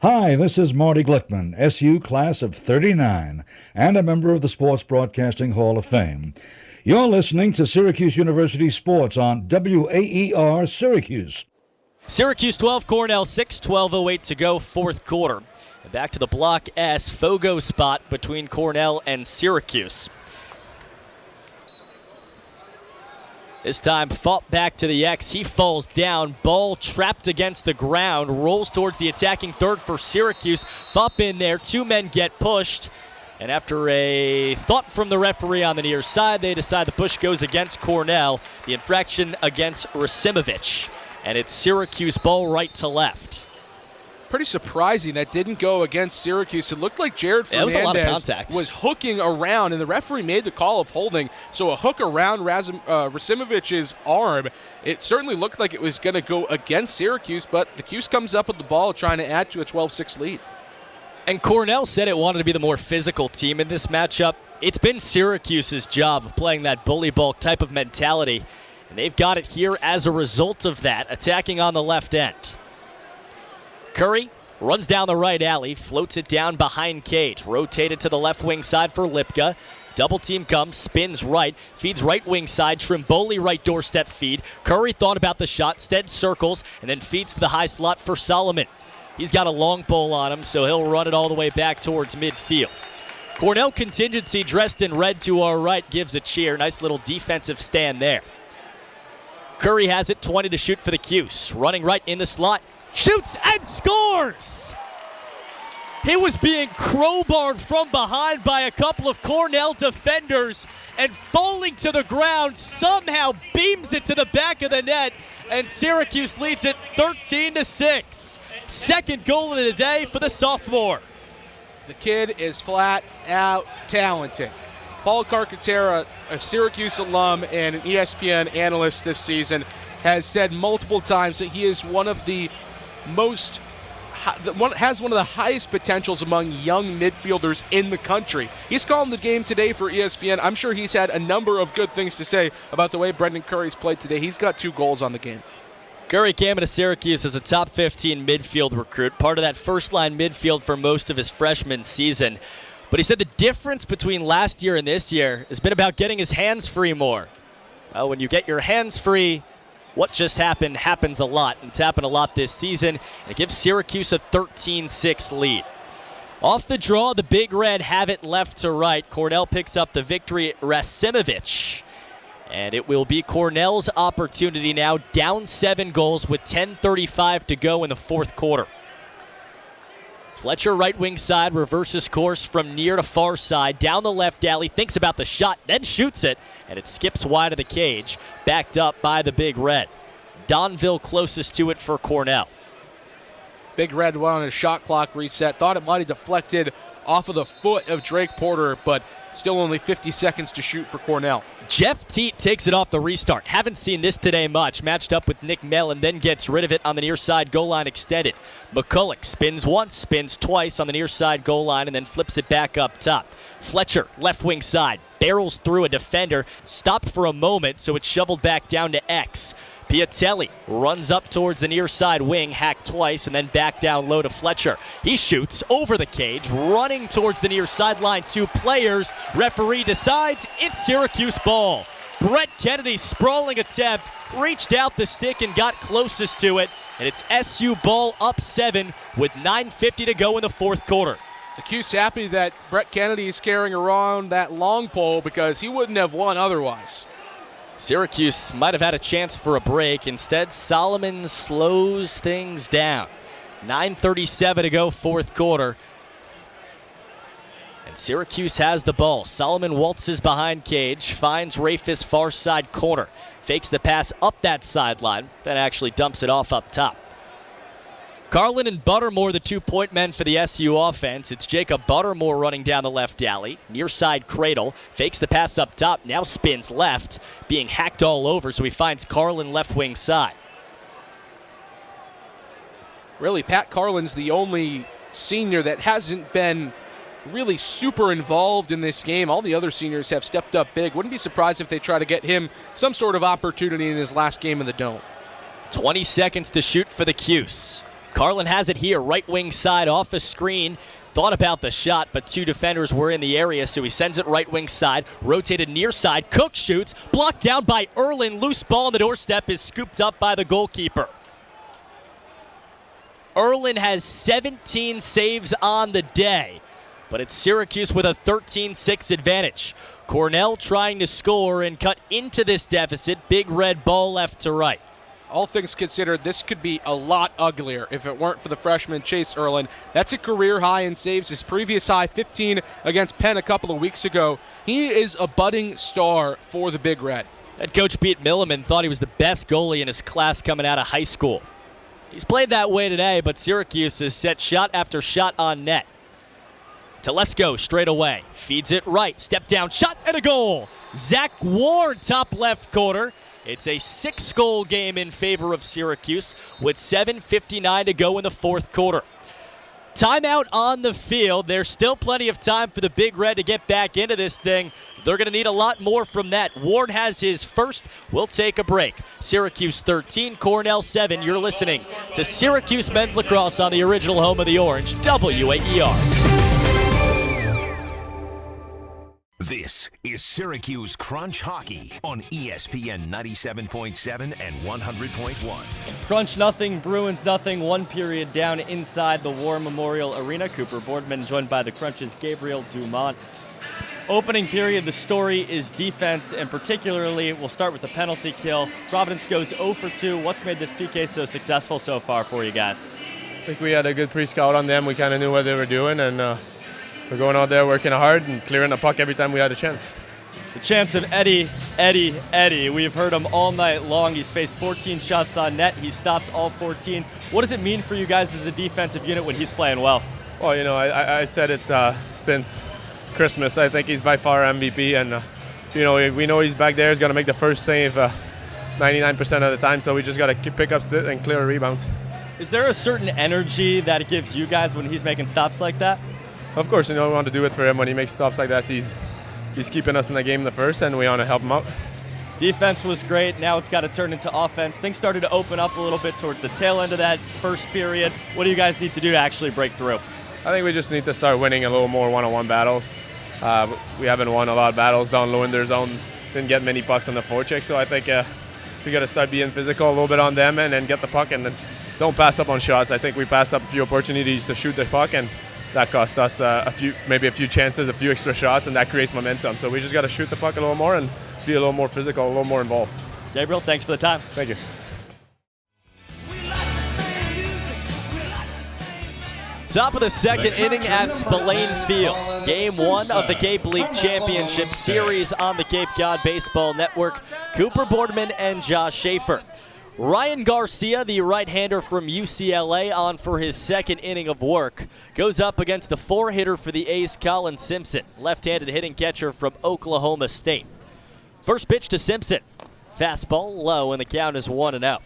Hi, this is Marty Glickman, SU class of 39, and a member of the Sports Broadcasting Hall of Fame. You're listening to Syracuse University Sports on WAER Syracuse. Syracuse 12, Cornell 6, 12:08 to go, fourth quarter. And back to the Block S Fogo spot between Cornell and Syracuse. This time fought back to the X. He falls down. Ball trapped against the ground. Rolls towards the attacking third for Syracuse. Up in there. Two men get pushed. And after a thought from the referee on the near side, they decide the push goes against Cornell. The infraction against Rasimovich. And it's Syracuse ball right to left. Pretty surprising that didn't go against Syracuse. It looked like Jared Fernandez was hooking around, and the referee made the call of holding. So a hook around Rasimovich's arm. It certainly looked like it was going to go against Syracuse, but the Cuse comes up with the ball trying to add to a 12-6 lead. And Cornell said it wanted to be the more physical team in this matchup. It's been Syracuse's job of playing that bully ball type of mentality, and they've got it here as a result of that, attacking on the left end. Curry runs down the right alley, floats it down behind Cage. Rotated to the left wing side for Lipka. Double team comes, spins right, feeds right wing side. Trimboli right doorstep feed. Curry thought about the shot, instead circles, and then feeds to the high slot for Solomon. He's got a long pole on him, so he'll run it all the way back towards midfield. Cornell contingency dressed in red to our right gives a cheer. Nice little defensive stand there. Curry has it, 20 to shoot for the Cuse. Running right in the slot. Shoots and scores! He was being crowbarred from behind by a couple of Cornell defenders, and falling to the ground somehow beams it to the back of the net, and Syracuse leads it 13-6. Second goal of the day for the sophomore. The kid is flat out talented. Paul Carcaterra, a Syracuse alum and an ESPN analyst this season, has said multiple times that he is one of the has one of the highest potentials among young midfielders in the country. He's calling the game today for ESPN. I'm sure he's had a number of good things to say about the way Brendan Curry's played today. He's got 2 goals on the game. Curry came into Syracuse as a top 15 midfield recruit, part of that first-line midfield for most of his freshman season. But he said the difference between last year and this year has been about getting his hands free more. Well, when you get your hands free, what just happened happens a lot, and it's happened a lot this season, and it gives Syracuse a 13-6 lead. Off the draw, the Big Red have it left to right. Cornell picks up the victory, Rasimovich. And it will be Cornell's opportunity now, down 7 goals with 10:35 to go in the fourth quarter. Fletcher, right wing side, reverses course from near to far side, down the left alley, thinks about the shot, then shoots it, and it skips wide of the cage, backed up by the Big Red. Donville closest to it for Cornell. Big Red went on a shot clock reset, thought it might have deflected off of the foot of Drake Porter, but still only 50 seconds to shoot for Cornell. Jeff Teat takes it off the restart. Haven't seen this today much. Matched up with Nick Mellon, then gets rid of it on the near side goal line extended. McCulloch spins once, spins twice on the near side goal line, and then flips it back up top. Fletcher, left wing side, barrels through a defender, stopped for a moment, so it's shoveled back down to X. Piatelli runs up towards the near side wing, hacked twice, and then back down low to Fletcher. He shoots over the cage, running towards the near sideline. 2 players. Referee decides it's Syracuse ball. Brett Kennedy's sprawling attempt reached out the stick and got closest to it, and it's SU ball up 7 with 9:50 to go in the fourth quarter. The Cuse happy that Brett Kennedy is carrying around that long pole because he wouldn't have won otherwise. Syracuse might have had a chance for a break. Instead, Solomon slows things down. 9:37 to go, fourth quarter. And Syracuse has the ball. Solomon waltzes behind Cage, finds Rafis far side corner. Fakes the pass up that sideline, then actually dumps it off up top. Carlin and Buttermore, the 2-point men for the SU offense. It's Jacob Buttermore running down the left alley. Near side cradle. Fakes the pass up top. Now spins left. Being hacked all over, so he finds Carlin left wing side. Really, Pat Carlin's the only senior that hasn't been really super involved in this game. All the other seniors have stepped up big. Wouldn't be surprised if they try to get him some sort of opportunity in his last game in the Dome. 20 seconds to shoot for the Cuse. Carlin has it here, right wing side off a screen. Thought about the shot, but two defenders were in the area, so he sends it right wing side, rotated near side. Cook shoots, blocked down by Erlin. Loose ball on the doorstep is scooped up by the goalkeeper. Erlin has 17 saves on the day, but it's Syracuse with a 13-6 advantage. Cornell trying to score and cut into this deficit. Big red ball left to right. All things considered, this could be a lot uglier if it weren't for the freshman Chase Erlin. That's a career high in saves. His previous high, 15 against Penn a couple of weeks ago. He is a budding star for the Big Red. Head coach Pete Milliman thought he was the best goalie in his class coming out of high school. He's played that way today, but Syracuse has set shot after shot on net. Telesco straight away, feeds it right, step down, shot and a goal. Zach Ward, top left corner. It's a 6-goal game in favor of Syracuse with 7:59 to go in the fourth quarter. Timeout on the field. There's still plenty of time for the Big Red to get back into this thing. They're going to need a lot more from that. Ward has his first. We'll take a break. Syracuse 13, Cornell 7. You're listening to Syracuse Men's Lacrosse on the original home of the Orange, WAER. This is Syracuse Crunch Hockey on ESPN 97.7 and 100.1. Crunch nothing, Bruins nothing. One period down inside the War Memorial Arena. Cooper Boardman joined by the Crunch's Gabriel Dumont. Opening period, the story is defense, and particularly, we'll start with the penalty kill. Providence goes 0 for 2. What's made this PK so successful so far for you guys? I think we had a good pre-scout on them. We kind of knew what they were doing, and we're going out there working hard and clearing the puck every time we had a chance. The chance of Eddie. We've heard him all night long. He's faced 14 shots on net. He stopped all 14. What does it mean for you guys as a defensive unit when he's playing well? Well, you know, I said it since Christmas. I think he's by far MVP, and you know, we know he's back there. He's going to make the first save 99% of the time, so we just got to pick up and clear rebounds. Is there a certain energy that it gives you guys when he's making stops like that? Of course, you know, we want to do it for him when he makes stops like that. He's keeping us in the game in the first, and we want to help him out. Defense was great. Now it's got to turn into offense. Things started to open up a little bit towards the tail end of that first period. What do you guys need to do to actually break through? I think we just need to start winning a little more one-on-one battles. We haven't won a lot of battles down low in their zone. Didn't get many pucks on the forecheck, so I think we got to start being physical a little bit on them and then get the puck and then don't pass up on shots. I think we passed up a few opportunities to shoot the puck, and that cost us a few chances, a few extra shots, and that creates momentum. So we just got to shoot the puck a little more and be a little more physical, a little more involved. Gabriel, thanks for the time. Thank you. Top of the second inning at Spillane Field. Game 1 of the Cape League Championship Series on the Cape Cod Baseball Network. Cooper Boardman and Josh Schaefer. Ryan Garcia, the right-hander from UCLA, on for his second inning of work. Goes up against the 4-hitter for the A's, Colin Simpson, left-handed hitting catcher from Oklahoma State. First pitch to Simpson. Fastball low, and the count is 1-0.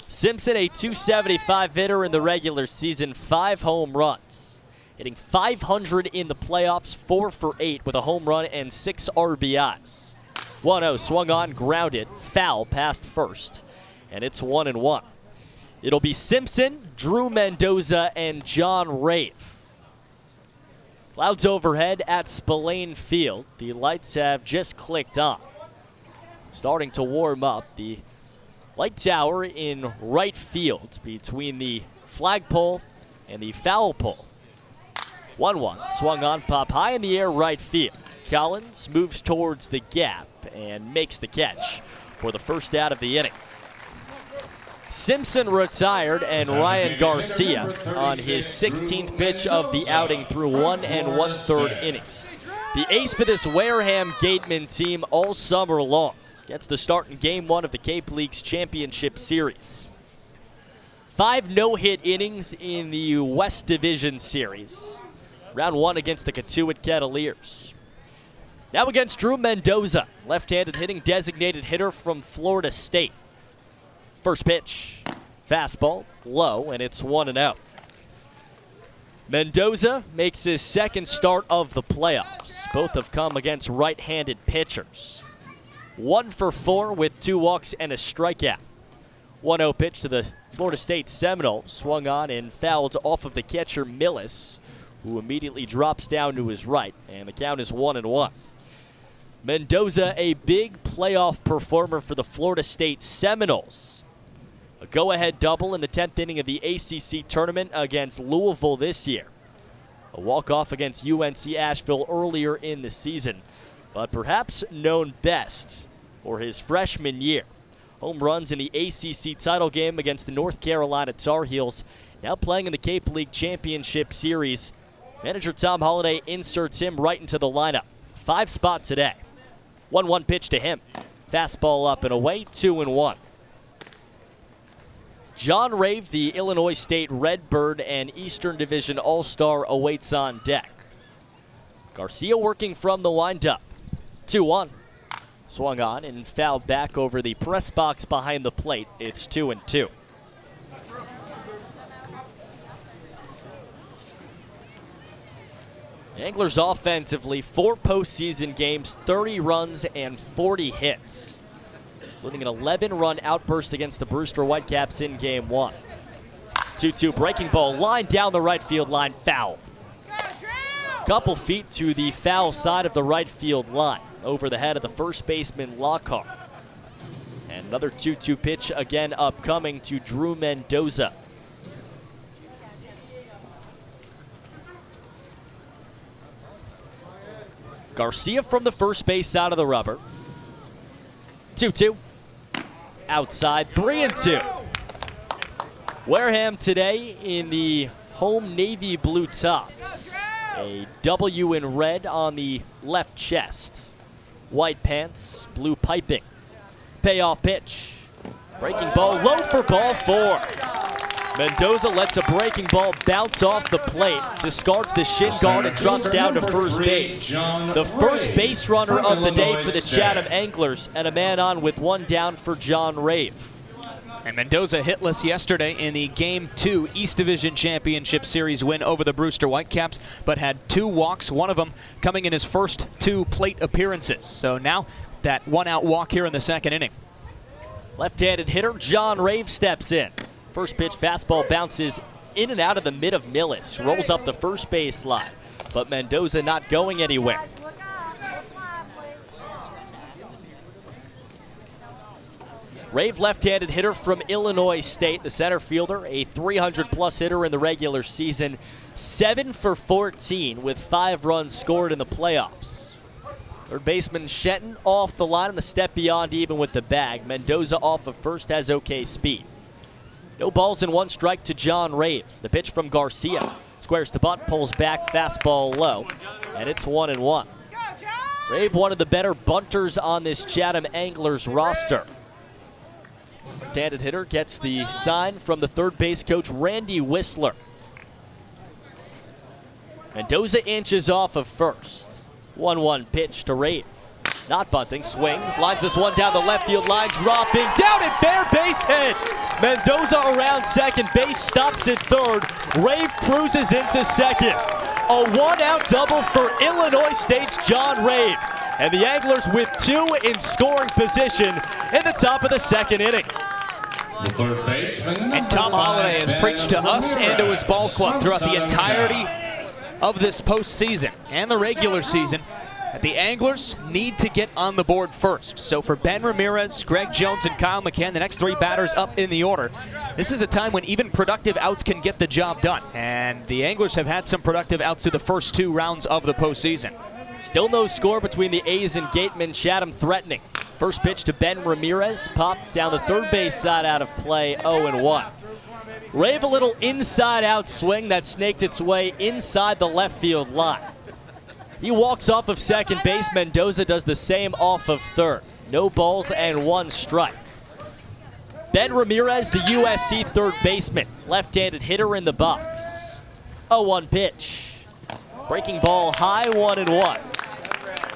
Simpson, a .275 hitter in the regular season, 5 home runs. Hitting .500 in the playoffs, 4 for 8 with a home run and 6 RBIs. 1-0, swung on, grounded, foul past first. And it's 1-1. It'll be Simpson, Drew Mendoza, and John Rave. Clouds overhead at Spillane Field. The lights have just clicked on. Starting to warm up. The light tower in right field between the flagpole and the foul pole. 1-1. Swung on, pop high in the air, right field. Collins moves towards the gap and makes the catch for the first out of the inning. Simpson retired, and Ryan Garcia on his 16th pitch of the outing through 1 1/3 innings. The ace for this Wareham Gatemen team all summer long. Gets the start in Game 1 of the Cape League's Championship Series. 5 no-hit innings in the West Division Series. Round 1 against the Catuit Cavaliers. Now against Drew Mendoza, left-handed hitting designated hitter from Florida State. First pitch, fastball, low, and it's 1-0. Mendoza makes his second start of the playoffs. Both have come against right-handed pitchers. 1 for 4 with 2 walks and a strikeout. 1-0 pitch to the Florida State Seminole. Swung on and fouled off of the catcher, Millis, who immediately drops down to his right. And the count is 1-1. Mendoza, a big playoff performer for the Florida State Seminoles. A go-ahead double in the 10th inning of the ACC tournament against Louisville this year. A walk-off against UNC Asheville earlier in the season, but perhaps known best for his freshman year. Home runs in the ACC title game against the North Carolina Tar Heels, now playing in the Cape League Championship Series. Manager Tom Holliday inserts him right into the lineup. 5 spot today. 1-1 pitch to him. Fastball up and away, 2-1. John Rave, the Illinois State Redbird and Eastern Division All-Star, awaits on deck. Garcia working from the windup. 2-1. Swung on and fouled back over the press box behind the plate. It's 2-2. Anglers offensively, 4 postseason games, 30 runs and 40 hits, including an 11-run outburst against the Brewster Whitecaps in Game 1. 2-2 breaking ball, line down the right field line, foul. Couple feet to the foul side of the right field line, over the head of the first baseman Lockhart. And another 2-2 pitch again upcoming to Drew Mendoza. Garcia from the first base side of the rubber. 2-2. Outside, 3-2. Wareham today in the home navy blue tops. A W in red on the left chest. White pants, blue piping. Payoff pitch. Breaking ball, low for ball 4. Mendoza lets a breaking ball bounce off the plate, discards the shin guard and drops down to first base. The first base runner of the day for the Chatham Anglers, and a man on with 1 down for John Rave. And Mendoza hitless yesterday in the Game 2 East Division Championship Series win over the Brewster Whitecaps, but had 2 walks, one of them coming in his first 2 plate appearances. So now that 1-out walk here in the second inning. Left-handed hitter John Rave steps in. First pitch fastball bounces in and out of the mid of Millis, rolls up the first base line, but Mendoza not going anywhere. Rave, left-handed hitter from Illinois State, the center fielder, a 300-plus hitter in the regular season, 7 for 14 with 5 runs scored in the playoffs. Third baseman Shenton off the line and a step beyond even with the bag. Mendoza off of first, has okay speed. No balls and 1 strike to John Rave. The pitch from Garcia. Squares the butt, pulls back, fastball low, and it's 1-1. Rave, one of the better bunters on this Chatham Anglers roster. Left-handed hitter gets the sign from the third base coach, Randy Whistler. Mendoza inches off of first. 1-1 pitch to Rave. Not bunting, swings, lines this one down the left field line, dropping down at fair base hit. Mendoza around second base, stops at third. Rave cruises into second. A 1-out double for Illinois State's John Rave. And the Anglers with 2 in scoring position in the top of the second inning. The third baseman. And Tom Holliday has preached to us and to his ball club throughout the entirety of this postseason and the regular season that the Anglers need to get on the board first. So for Ben Ramirez, Greg Jones, and Kyle McCann, the next 3 batters up in the order, this is a time when even productive outs can get the job done. And the Anglers have had some productive outs through the first 2 rounds of the postseason. Still no score between the A's and Gatemen. Chatham threatening. First pitch to Ben Ramirez, popped down the third base side out of play, 0-1. Rave, a little inside-out swing that snaked its way inside the left field line. He walks off of second base. Mendoza does the same off of third. No balls and 1 strike. Ben Ramirez, the USC third baseman, left-handed hitter in the box. 0-1 pitch. Breaking ball high, 1-1.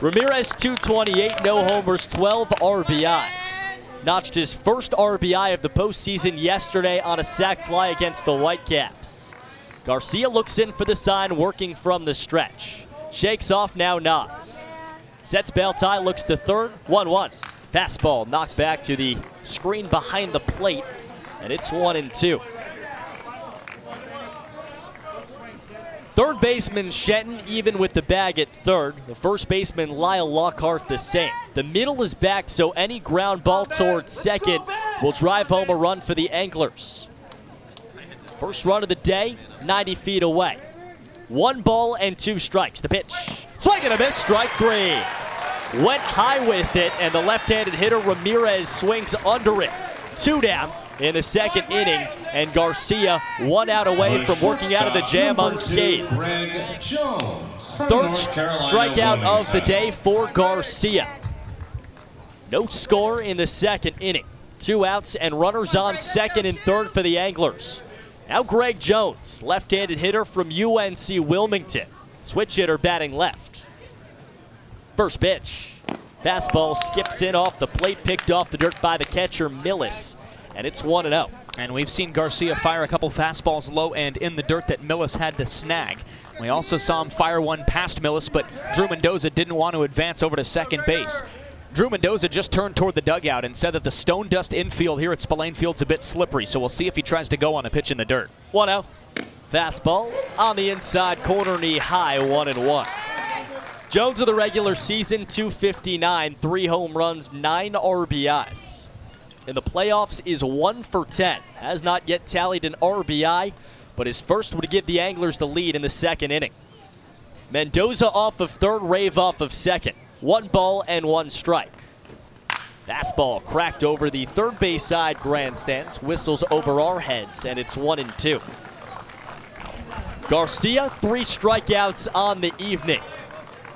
Ramirez, 228, no homers, 12 RBIs. Notched his first RBI of the postseason yesterday on a sac fly against the Whitecaps. Garcia looks in for the sign, working from the stretch. Shakes off now, Nantz. Sets bail tie, looks to third, 1-1. Fastball knocked back to the screen behind the plate and it's 1-2. Third baseman Shenton even with the bag at third. The first baseman Lyle Lockhart the same. The middle is back, so any ground ball towards second will drive home a run for the Anglers. First run of the day, 90 feet away. 1 ball and 2 strikes. The pitch. Swing and a miss, strike 3. Went high with it, and the left-handed hitter Ramirez swings under it. 2 down in the second inning, and Garcia 1 out away from working out of the jam unscathed. Third strikeout of the day for Garcia. No score in the second inning. 2 outs and runners on second and third for the Anglers. Now Greg Jones, left-handed hitter from UNC Wilmington. Switch hitter batting left. First pitch. Fastball skips in off the plate, picked off the dirt by the catcher Millis. And it's 1-0. And we've seen Garcia fire a couple fastballs low and in the dirt that Millis had to snag. We also saw him fire one past Millis, but Drew Mendoza didn't want to advance over to second base. Drew Mendoza just turned toward the dugout and said that the stone dust infield here at Spillane Field's a bit slippery, so we'll see if he tries to go on a pitch in the dirt. 1-0. Fastball on the inside corner, knee high, 1-1. Jones of the regular season, 259, 3 home runs, 9 RBIs. In the playoffs is 1 for 10. Has not yet tallied an RBI, but his first would give the Anglers the lead in the second inning. Mendoza off of third, Rave off of second. 1 ball and 1 strike. Fastball cracked over the third base side grandstands, whistles over our heads, and it's 1-2. Garcia, 3 strikeouts on the evening.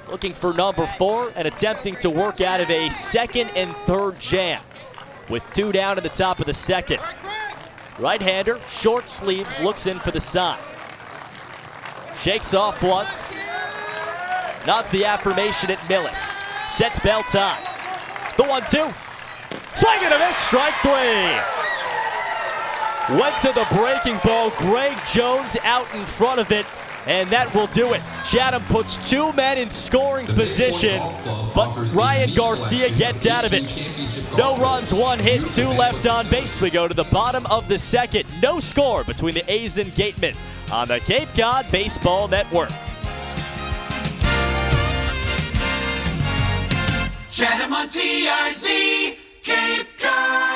Looking for number 4 and attempting to work out of a second and third jam with 2 down in the top of the second. Right-hander, short sleeves, looks in for the sign. Shakes off once. Nods the affirmation at Millis. Sets bell time. The 1-2. Swing and a miss, strike 3. Went to the breaking ball. Greg Jones out in front of it, and that will do it. Chatham puts 2 men in scoring position, but Ryan Garcia gets out of it. No runs, 1 hit, 2 left on base. We go to the bottom of the second. No score between the A's and Gatemen on the Cape Cod Baseball Network. Chatham on TRZ, Cape Cod.